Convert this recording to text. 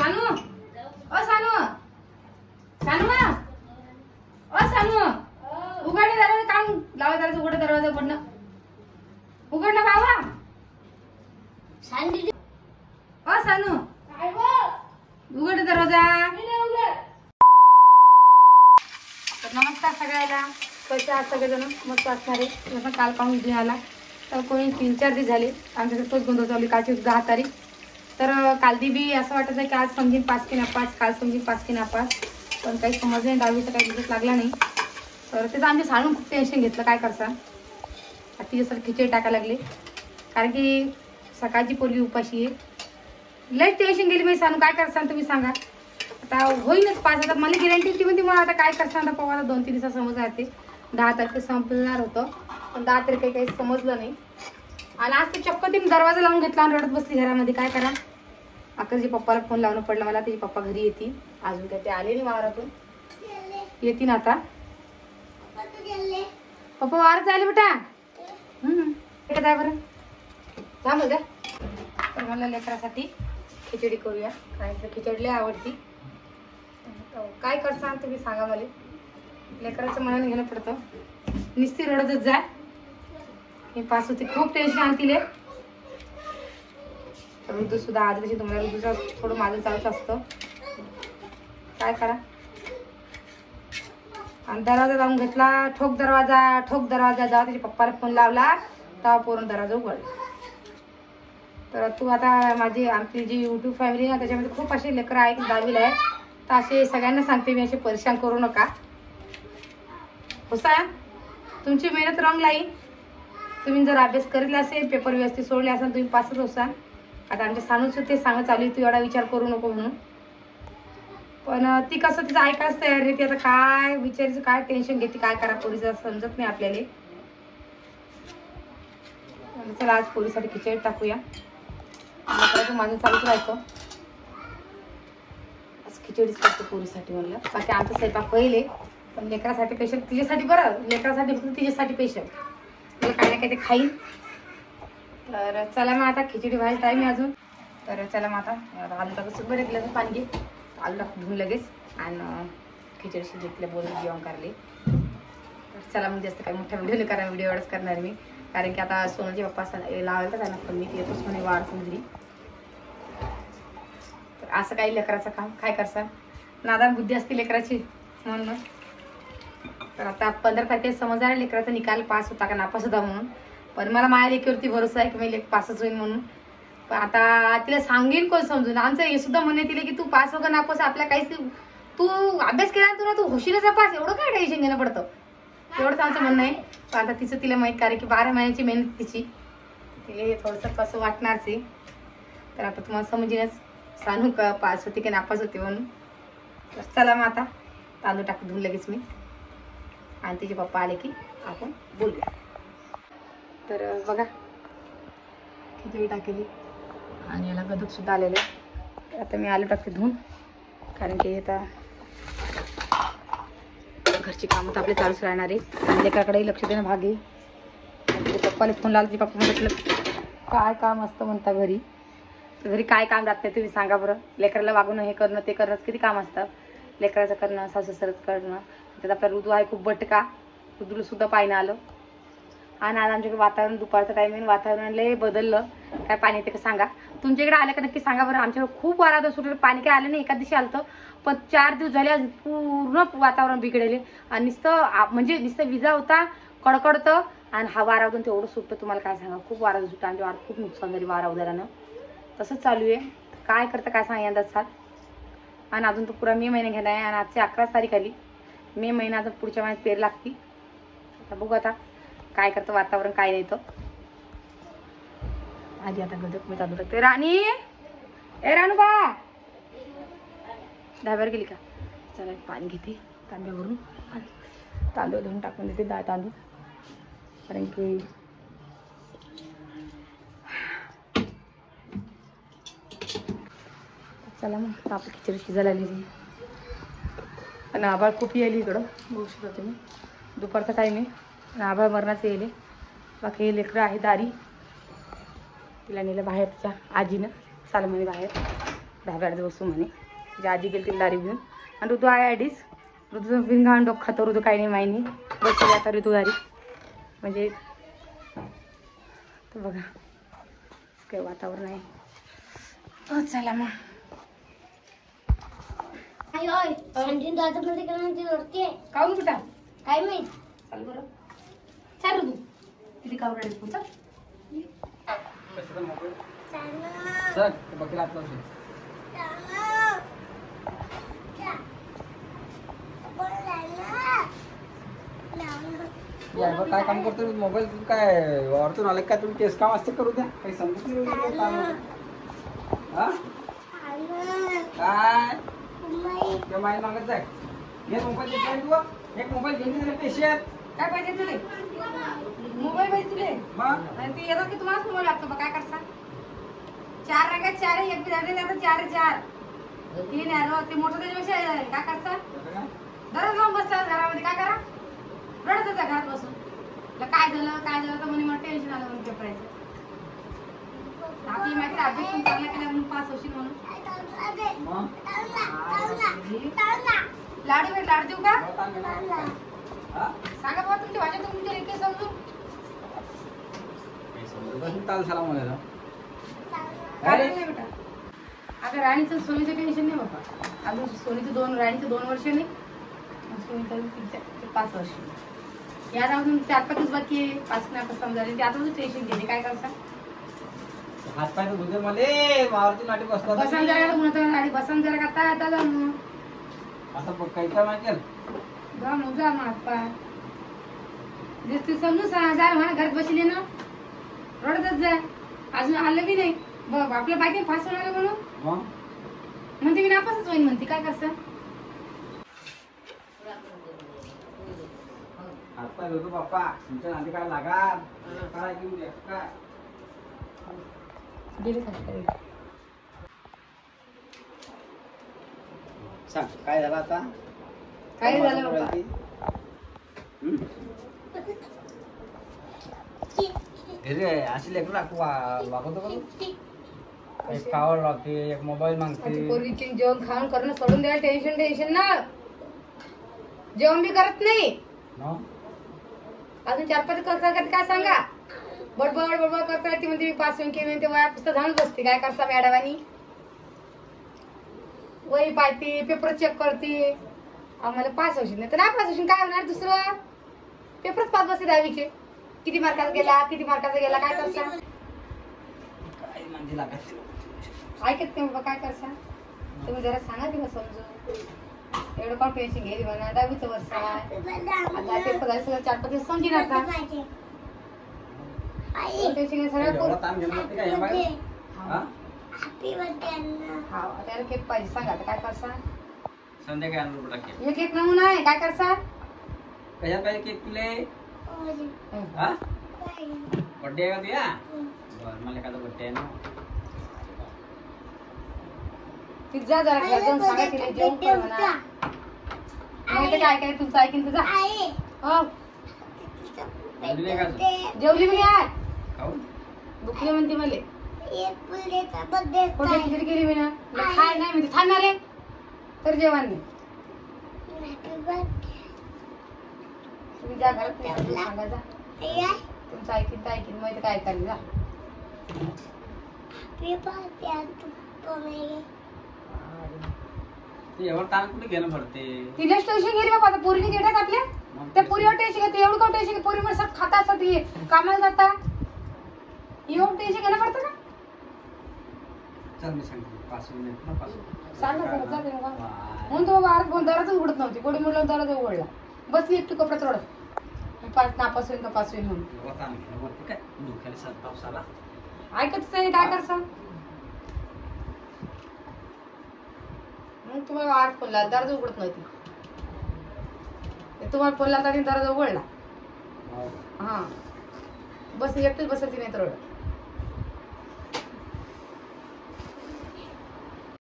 सानू ओ सानू सानू ओ सानू उघड दरवाजा काम लावा दरवाजा उघड दरवाजा उघडणं उघड ना बाबा सांगितली ओ सानू काय गो उघड दरवाजा उघड. तर नमस्कार सगळ्याला कसे आहात सगळेजण मस्त असणार आहे मी पण काल पाहून इथे आला तर कोणी 3-4 दिवस झाले आमच्याकडे तोच गोंधळ चालू कालची 10 तारीख तर कालदी बी असं वाटत आहे की आज समजीन 5 की नापास काल समजीन 5 की नापास पण काही समजले नाही 10वीचा काही दिवस लागला नाही तर त्याचं आमच्या साडून खूप टेन्शन घेतलं काय करसा तिच्यासाठी खिचडी टाकायला लागले कारण की सकाळची पोरगी उपाशी आहे लई टेन्शन गेली मी सांगू काय करसा तुम्ही सांगा आता होईनच 5 आता मला गॅरंटी ती म्हणते मला आता काय करसा आता पवाला 2-3 दिवसात समज राहते 10 तारखे संपणार होतं पण 10 तारखे काही समजलं नाही आणि आज ते चक्क ती दरवाजा लावून घेतला आणि रडत बसली घरामध्ये काय करा अक्काच्या पप्पाला फोन लावणं पडलं मला त्याचे पप्पा घरी येतील अजून काय ते आले नाही वावरातून येतील आता पप्पा वावरात जायला बेटा काय बरं थांब द्या तर मला लेकरासाठी खिचडी करूया कारण खिचडी लय आवडती काय करसा तुम्ही सांगा मला लेकराचं मनाने घेणं पडतं नुसती रडतच जाय हे पास होते खूप टेन्शन आणतील ऋतू सुद्धा आज कशी तुम्हाला ऋतूचं थोडं माझं चालूच असतं काय करा आणि दरवाजा लावून घेतला ठोक दरवाजा जेव्हा त्याच्या पप्पाला फोन लावला तेव्हा पोरून दरवाजा उघडला तर तू आता माझी आमची जी युट्यूब फॅमिली आहे त्याच्यामध्ये खूप असे लेकरं आहे की 10वीला आहे तर असे सगळ्यांना सांगते मी असे परेशान करू नका होसा तुमची मेहनत रंग लाई तुम्ही जर अभ्यास करील असेल पेपर व्यवस्थित सोडले असेल तुम्ही पासच होसा आता आमच्या सानूचं ते सांगत चालू तू एवढा विचार करू नको म्हणून पण ती कसं तिचं ऐकायच तयार नाही ती आता काय विचारायचं काय टेन्शन घेते काय करा पोरीचं समजत नाही आपल्याला चला आज पोरीसाठी खिचडी टाकूया माझं चालूच राहतं आज खिचडीच करते पोरीसाठी म्हणलं बाकी आमचा स्वयंपाक पहिले पण लेकरासाठी पेशल तिच्यासाठी बरं लेकरासाठी फक्त तिच्यासाठी पेशल म्हणजे काय ना काय ते खाईल तर चला मग आता खिचडी व्हायला टाईम आहे अजून तर चला मग आता आलू टाकून बरं ग्लास पाणी घे आलू टाकून धुवून लगेच आणि खिचडी शिजले बोलून जेवण करले तर चला मग जास्त काही मोठा व्हिडिओ नाही करा व्हिडिओ एवढंच करणार मी कारण की आता सोनाची पप्पा लावायला तर त्यांना पण मी येतोच म्हणे वाढ समजली तर असं काही लेकराचं काम काय करसा नादान बुद्धी असते लेकराची म्हणून तर आता 15 तारखेला समजणार लेकराचा निकाल पास होता का नापास होता म्हणून पण मला माझ्या लेकीवरती भरोसा आहे की मी लेक पासच होईल म्हणून पण आता तिला सांगेन कोण समजून आमचं हे सुद्धा म्हणणे तिला की तू पास हो का नापास आपल्या काहीच तू अभ्यास केला तुला तू होशीलच पास एवढं काय टेन्शन घेणं पडतं एवढंच आमचं म्हणणं आहे पण आता तिचं तिला माहीत कारण की 12 महिन्याची मेहनत तिची तिला थोडंसं कसं वाटणारच आहे तर आता तुम्हाला समजेनच सांगू का पास होते की नापास होते म्हणून तर चला मग आता तांदूळ टाकून धुवून लगेच मी आणि तिचे पप्पा आले की आपण बोलूया तर बघा खिचडी टाकली आणि याला गदक सुद्धा आलेलं आहे तर आता मी आलू टाकते धुवून कारण की आता घरची कामं तर आपले चालूच राहणार आहे आणि लेकराकडेही लक्ष देणं भाग आहे पप्पाला फोन लावला ती पप्पा म्हटलं काय काम असतं म्हणता घरी तर घरी काय काम राहत नाही तुम्ही सांगा बरं लेकराला वागवणं हे करणं ते करणं किती काम असतं लेकराचं करणं सासू सरच करणं त्यात आपला ऋतू आहे खूप बटका ऋतूला सुद्धा पाहिणं आलं आणि आज आमच्याकडे वातावरण दुपारचं टायमिंग वातावरण लय बदललं काय पाणी येते का सांगा तुमच्याकडे आलं का नक्की सांगा बरं आमच्याकडे खूप वारा सुटलं पाणी काय आलं नाही एका दिवशी आलं पण 4 दिवस झाले आज पूर्ण वातावरण बिघडले आणि नुसतं नुसतं विजा होता कडकडतं आणि हा वारा होता तेवढं सुटतं तुम्हाला काय सांगा खूप वारा सुटतं आमच्या वारा खूप नुकसान झाली वारा उदाहरणं तसंच चालू आहे काय करतं काय सांगा यंदाच साल आणि अजून तो पुरा मे महिना घेणार आहे आणि आजची 11 तारीख आली मे महिना अजून पुढच्या महिन्यात पेर लागती आता बघू आता काय करतं वातावरण काय नाही तर आधी आता गदक मी तांदूळ टाकते राणी ए राणू बा धाब्यावर गेली का चला पाणी घेते तांब्यावरून तांदूळ धुवून टाकून देते तांदूळ कारण की चला मग आपली खिचडी शिजायला आलेली आणि आभाळ खूप येईल इकडं बघू शकता तुम्ही दुपारचा टाईम आहे आणि आभाळ मरणाचं येईल बाकी हे लेकरं आहे दारी तिला नेलं बाहेर तिच्या आजीनं चाल म्हणे बाहेर धाब्यात बसू म्हणे. तिची आजी गेली ती लारी घेऊन आणि ऋतू आहे आधीच. ऋतूचं बिनगाण डोकं खातो. ऋतू काही नाही माहिनी बसली आता ऋतू घरी म्हणजे तर बघा काही वातावरण आहे. हो चला मग काऊन कुठं काय माहित. चाल बरं चाल ऋतू किती काऊन राहिली तू चल. काय काम करतो मोबाईल काय वावरतून आले काय तुम्ही केस काम असते करू द्या काही समजत नाही काय माहीत मागत जाय हे मोबाईल तू एक मोबाईल घेऊन पैसे काय पाहिजे तुले मोबाईल पाहिजे तुले मग ते येतात की तुम्हालाच मोबाईल लागतो काय करता. 4 रंगात 4 एक बी झाले आता 4 तीन आहे ते मोठं त्याच्यापेक्षा काय करता. दररोज लावून बसला घरामध्ये काय करा रडत होता घरात बसून. काय झालं तर म्हणे मला टेन्शन आलं म्हणून पेपरायचं. आपली माहिती अभ्यास पण चांगला केला म्हणून पास होशील म्हणून. लाडू भेट लाडू देऊ का सांगा बाबा तुमची भाषा तुमच्या इतके समजू काय नाही बेटा. अगं राणीचं सोनीचं टेन्शन नाही बाबा. अजून सोनीचं राणीचं 2 वर्ष नाही सोनीचं 5 वर्ष. यात अजून 4-5 दिवस बाकी आहे. 5 नाही आपण समजायला ते आता टेन्शन घेणे काय करता. हात पाय धुते मले वावरती नाटी बसला बसन जरा म्हणत गाडी बसन जरा का आता जा मग आता काही काय माहिती जा मग जा मग हात पाय ते समजून जा म्हणा घरात बसले ना रडतच जा. अजून आलं बी नाही बघ आपल्या बायके फास होणार म्हणून म्हणते मी नापासच होईन म्हणते काय करता. हात पाय धुतो बाप्पा तुमच्या नाती काय लागा काय घेऊन द्या काय गेले काय सांग काय झालं आता काय झालं बाबा. रे अशी लेकरं वागवतो का एक कावड लागते एक मोबाईल मागते. पोरीची जेवण खाऊन करणं सोडून द्या. टेन्शन ना जेवण बी करत नाही. अजून 4-5 करता काय सांगा. बडबड करता ती म्हणते मी पास होईन की म्हणते वया पुस्तक घालून बसते काय करता मॅडमानी. वही पाहते पेपर चेक करते. आम्हाला पास होशील नाही तर नाही पास होशील काय होणार दुसरं. पेपरच पास बसते 10वीचे किती मार्काचा गेला काय करता. ऐकत नाही बाबा काय करता. तुम्ही जरा सांगा तिला समजून एवढं कोण टेन्शन घ्यायची म्हणा 10वीचं वर्ष आहे. आता पेपर झाले सगळं 4-5 दिवस समजेल आता टेन्शन सगळं त्याला केक पाहिजे सांगा आता काय करता. संध्याकाळी केक नमुना आहे काय करता. कशात पाहिजे केक तुले बर्थडे आहे का तुया बरं मला एखादा बर्थडे आहे ना ती जा जरा घरात जाऊन सांगा तिला जेवण कर म्हणा. नाही काय तुमचं ऐकीन तुझा हो जेवली मी आज भुकली म्हणते मला कुठे खिचडी केली मी ना खाय नाही म्हणजे खाणार आहे तर जेवण नाही. तुम्ही जा घरात सांगा जा तुमचं ऐकीन तर ऐकीन माहिती काय ऐकायला जा. एवढं ताण कुठे घेणं पडते. तिलाच टेन्शन गेली बाबा आता पोरीने घेतात आपल्या त्या पोरीवर टेन्शन घेते. एवढं का टेन्शन पोरीवर सब खाता असतात कामाला जाता एवढं टेन्शन घेणं पडतं का. चल मी सांगते 5 मिनिट ना 5 सांगा जाते म्हणून तो बाबा आत दरातच उघडत नव्हती कोणी म्हणलं दरात उघडला बसली एकटी कपड्यात रडत 5 नापास होईल का पास होईल म्हणून काय डोक्याला संताप साला ऐकतच नाही काय करसा. मग तुम्हाला आत खोलला दरात उघडत नव्हती तुम्हाला खोलला तरी दरात उघडला. हा बस एकटीच बसती नाही तर रडत